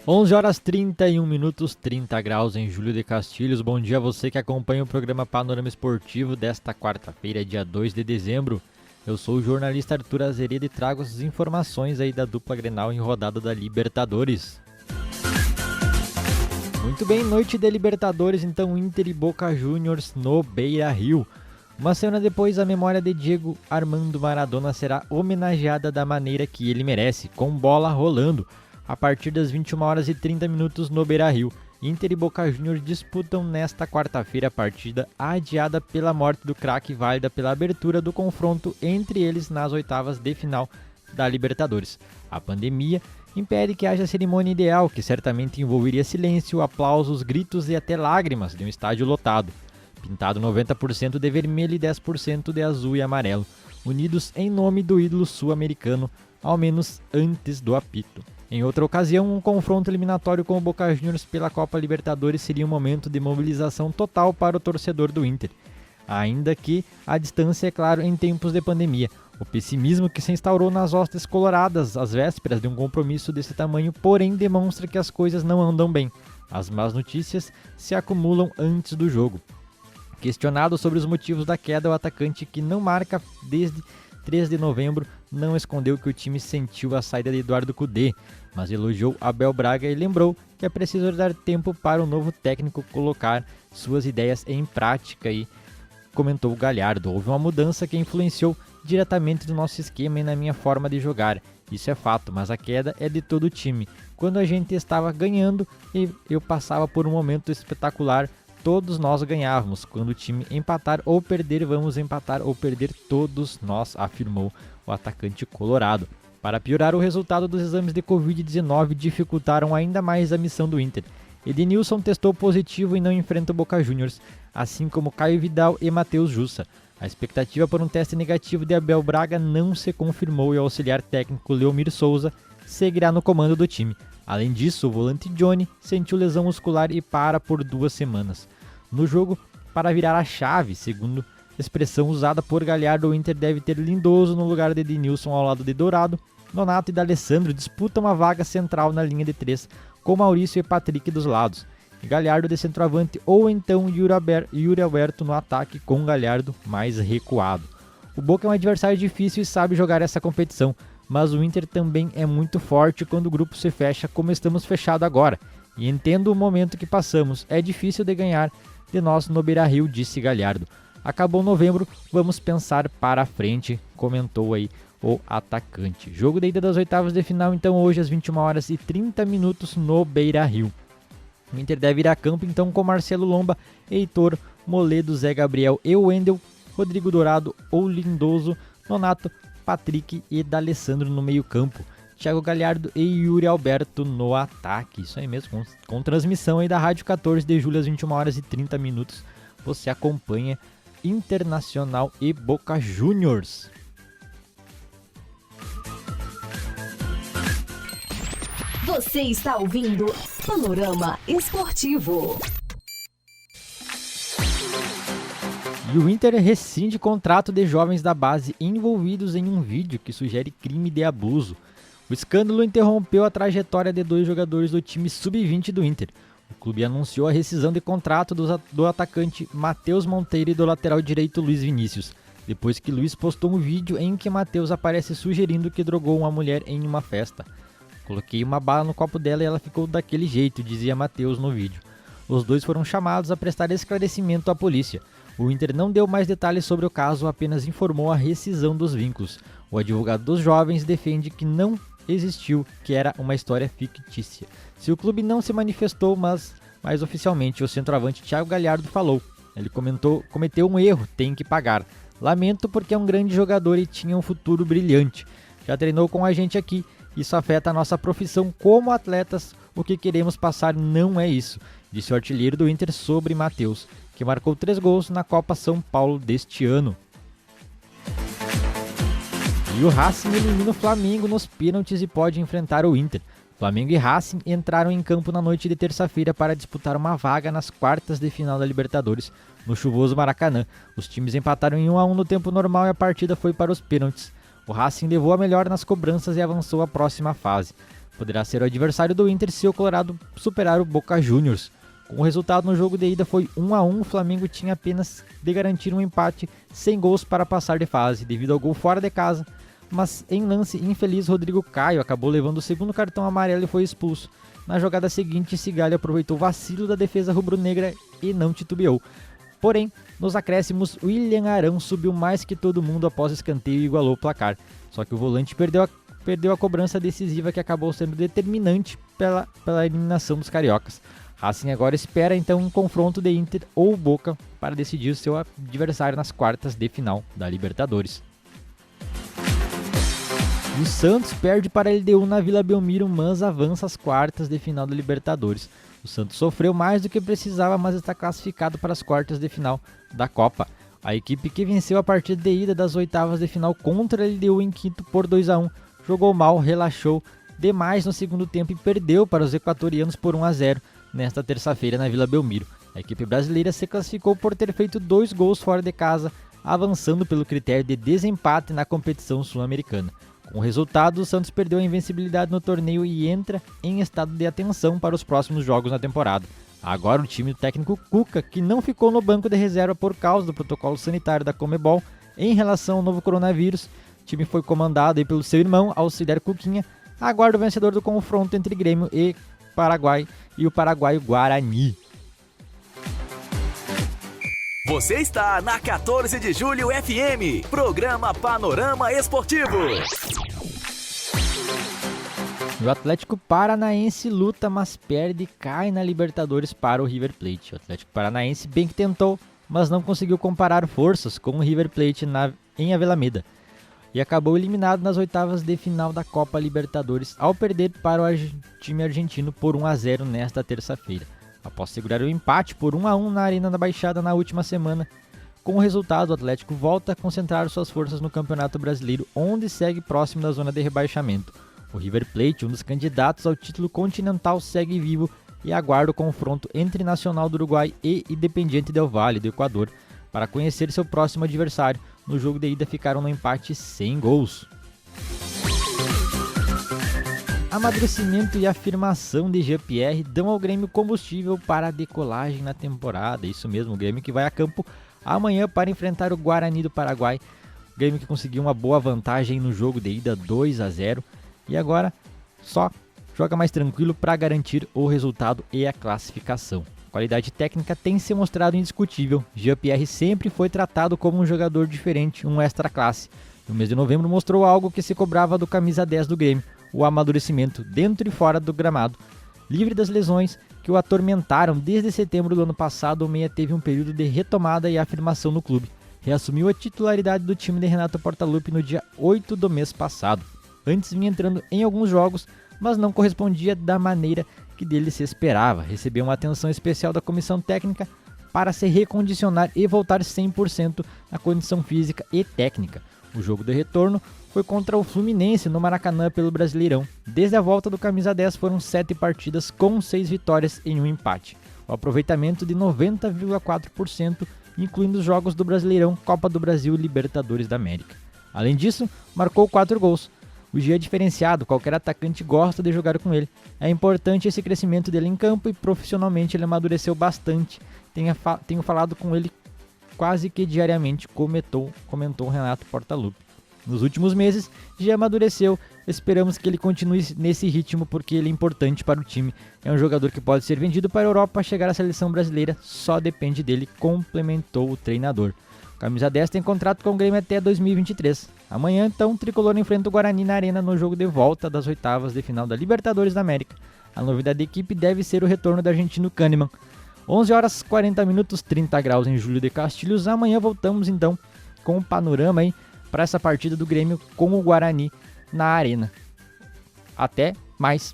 11 horas 31 minutos, 30 graus em Júlio de Castilhos. Bom dia a você que acompanha o programa Panorama Esportivo desta quarta-feira, dia 2 de dezembro. Eu sou o jornalista Arthur Azeredo e trago as informações aí da dupla Grenal em rodada da Libertadores. Muito bem, noite de Libertadores, então Inter e Boca Juniors no Beira-Rio. Uma semana depois, a memória de Diego Armando Maradona será homenageada da maneira que ele merece, com bola rolando. A partir das 21 horas e 30 minutos no Beira-Rio, Inter e Boca Juniors disputam nesta quarta-feira a partida adiada pela morte do craque, válida pela abertura do confronto entre eles nas oitavas de final da Libertadores. A pandemia impede que haja a cerimônia ideal, que certamente envolveria silêncio, aplausos, gritos e até lágrimas de um estádio lotado, pintado 90% de vermelho e 10% de azul e amarelo, unidos em nome do ídolo sul-americano, ao menos antes do apito. Em outra ocasião, um confronto eliminatório com o Boca Juniors pela Copa Libertadores seria um momento de mobilização total para o torcedor do Inter. Ainda que a distância, é claro, em tempos de pandemia. O pessimismo que se instaurou nas hostes coloradas às vésperas de um compromisso desse tamanho, porém, demonstra que as coisas não andam bem. As más notícias se acumulam antes do jogo. Questionado sobre os motivos da queda, o atacante, que não marca desde 3 de novembro, não escondeu que o time sentiu a saída de Eduardo Cudê, mas elogiou Abel Braga e lembrou que é preciso dar tempo para o novo técnico colocar suas ideias em prática e comentou Galhardo. Houve uma mudança que influenciou diretamente no nosso esquema e na minha forma de jogar. Isso é fato, mas a queda é de todo o time. Quando a gente estava ganhando e eu passava por um momento espetacular, todos nós ganhávamos. Quando o time empatar ou perder, vamos empatar ou perder todos nós, afirmou o atacante colorado. Para piorar, o resultado dos exames de Covid-19 dificultaram ainda mais a missão do Inter. Edenilson testou positivo e não enfrenta o Boca Juniors, assim como Caio Vidal e Matheus Jussa. A expectativa por um teste negativo de Abel Braga não se confirmou e o auxiliar técnico Leomir Souza seguirá no comando do time. Além disso, o volante Johnny sentiu lesão muscular e para por 2 semanas. No jogo, para virar a chave, segundo expressão usada por Galhardo, o Inter deve ter Lindoso no lugar de Edenilson ao lado de Dourado. Nonato e D'Alessandro disputam uma vaga central na linha de 3, com Maurício e Patrick dos lados. E Galhardo de centroavante ou então Yuri Alberto no ataque, com Galhardo mais recuado. O Boca é um adversário difícil e sabe jogar essa competição, mas o Inter também é muito forte quando o grupo se fecha como estamos fechados agora. E entendo o momento que passamos, é difícil de ganhar de nós no Beira-Rio, disse Galhardo. Acabou novembro, vamos pensar para a frente, comentou aí o atacante. Jogo de ida das oitavas de final, então, hoje às 21 horas e 30 minutos no Beira-Rio. O Inter deve ir a campo, então, com Marcelo Lomba, Heitor, Moledo, Zé Gabriel e Wendel, Rodrigo Dourado ou Lindoso, Nonato, Patrick e D'Alessandro no meio campo. Thiago Galhardo e Yuri Alberto no ataque. Isso aí mesmo, com transmissão aí da Rádio 14 de julho às 21 horas e 30 minutos. Você acompanha Internacional e Boca Juniors. Você está ouvindo Panorama Esportivo. E o Inter rescinde contrato de jovens da base envolvidos em um vídeo que sugere crime de abuso. O escândalo interrompeu a trajetória de 2 jogadores do time sub-20 do Inter. O clube anunciou a rescisão de contrato do atacante Matheus Monteiro e do lateral direito Luiz Vinícius, depois que Luiz postou um vídeo em que Matheus aparece sugerindo que drogou uma mulher em uma festa. Coloquei uma bala no copo dela e ela ficou daquele jeito, dizia Matheus no vídeo. Os dois foram chamados a prestar esclarecimento à polícia. O Inter não deu mais detalhes sobre o caso, apenas informou a rescisão dos vínculos. O advogado dos jovens defende que não existiu, que era uma história fictícia. Se o clube não se manifestou, mas oficialmente o centroavante Thiago Galhardo falou. Ele cometeu um erro, tem que pagar. Lamento porque é um grande jogador e tinha um futuro brilhante. Já treinou com a gente aqui, isso afeta a nossa profissão como atletas, o que queremos passar não é isso, disse o artilheiro do Inter sobre Matheus, que marcou 3 gols na Copa São Paulo deste ano. E o Racing elimina o Flamengo nos pênaltis e pode enfrentar o Inter. Flamengo e Racing entraram em campo na noite de terça-feira para disputar uma vaga nas quartas de final da Libertadores, no chuvoso Maracanã. Os times empataram em 1-1 no tempo normal e a partida foi para os pênaltis. O Racing levou a melhor nas cobranças e avançou à próxima fase. poderá ser o adversário do Inter se o Colorado superar o Boca Juniors. Com o resultado no jogo de ida foi 1-1, o Flamengo tinha apenas de garantir um empate sem gols para passar de fase, devido ao gol fora de casa, mas em lance infeliz Rodrigo Caio acabou levando o segundo cartão amarelo e foi expulso. Na jogada seguinte, Sigali aproveitou o vacilo da defesa rubro-negra e não titubeou. Porém, nos acréscimos, William Arão subiu mais que todo mundo após escanteio e igualou o placar. Só que o volante perdeu a cobrança decisiva que acabou sendo determinante pela eliminação dos cariocas. Racing agora espera então um confronto de Inter ou Boca para decidir o seu adversário nas quartas de final da Libertadores. O Santos perde para a LDU na Vila Belmiro, mas avança às quartas de final da Libertadores. O Santos sofreu mais do que precisava, mas está classificado para as quartas de final da Copa. A equipe que venceu a partida de ida das oitavas de final contra a LDU em quinto por 2-1, jogou mal, relaxou demais no segundo tempo e perdeu para os equatorianos por 1-0 nesta terça-feira na Vila Belmiro. A equipe brasileira se classificou por ter feito 2 gols fora de casa, avançando pelo critério de desempate na competição sul-americana. Com o resultado, o Santos perdeu a invencibilidade no torneio e entra em estado de atenção para os próximos jogos na temporada. Agora o time do técnico Cuca, que não ficou no banco de reserva por causa do protocolo sanitário da Conmebol em relação ao novo coronavírus, o time foi comandado pelo seu irmão, auxiliar Cuquinha, aguarda o vencedor do confronto entre Grêmio e Paraguai e o paraguaio Guarani. Você está na 14 de Julho FM, programa Panorama Esportivo. O Atlético Paranaense luta, mas perde e cai na Libertadores para o River Plate. O Atlético Paranaense bem que tentou, mas não conseguiu comparar forças com o River Plate em Avellaneda e acabou eliminado nas oitavas de final da Copa Libertadores ao perder para o time argentino por 1-0 nesta terça-feira. Após segurar o empate por 1-1 na Arena da Baixada na última semana, com o resultado o Atlético volta a concentrar suas forças no Campeonato Brasileiro, onde segue próximo da zona de rebaixamento. O River Plate, um dos candidatos ao título continental, segue vivo e aguarda o confronto entre Nacional do Uruguai e Independiente del Valle do Equador para conhecer seu próximo adversário. No jogo de ida ficaram no empate sem gols. Amadurecimento e afirmação de Jean-Pierre dão ao Grêmio combustível para a decolagem na temporada. Isso mesmo, o Grêmio que vai a campo amanhã para enfrentar o Guarani do Paraguai. O Grêmio que conseguiu uma boa vantagem no jogo de ida 2-0 e agora só joga mais tranquilo para garantir o resultado e a classificação. A qualidade técnica tem se mostrado indiscutível. Jean-Pierre sempre foi tratado como um jogador diferente, um extra classe. No mês de novembro mostrou algo que se cobrava do camisa 10 do Grêmio, o amadurecimento dentro e fora do gramado. Livre das lesões que o atormentaram desde setembro do ano passado, o meia teve um período de retomada e afirmação no clube. Reassumiu a titularidade do time de Renato Portaluppi no dia 8 do mês passado. Antes vinha entrando em alguns jogos, mas não correspondia da maneira que dele se esperava. Recebeu uma atenção especial da comissão técnica para se recondicionar e voltar 100% na condição física e técnica. O jogo de retorno foi contra o Fluminense no Maracanã pelo Brasileirão. Desde a volta do camisa 10 foram 7 partidas com 6 vitórias e 1 empate. O aproveitamento de 90,4%, incluindo os jogos do Brasileirão, Copa do Brasil e Libertadores da América. Além disso, marcou 4 gols. O Gia é diferenciado, qualquer atacante gosta de jogar com ele. É importante esse crescimento dele em campo e profissionalmente ele amadureceu bastante. Tenho falado com ele quase que diariamente, comentou o Renato Portaluppi. Nos últimos meses, Gia amadureceu, esperamos que ele continue nesse ritmo porque ele é importante para o time. É um jogador que pode ser vendido para a Europa, chegar à seleção brasileira, só depende dele, complementou o treinador. O camisa 10 tem contrato com o Grêmio até 2023. Amanhã, então, o Tricolor enfrenta o Guarani na Arena no jogo de volta das oitavas de final da Libertadores da América. A novidade da equipe deve ser o retorno do argentino Kahneman. 11 horas 40 minutos, 30 graus em Júlio de Castilhos. Amanhã voltamos, então, com o panorama aí para essa partida do Grêmio com o Guarani na Arena. Até mais!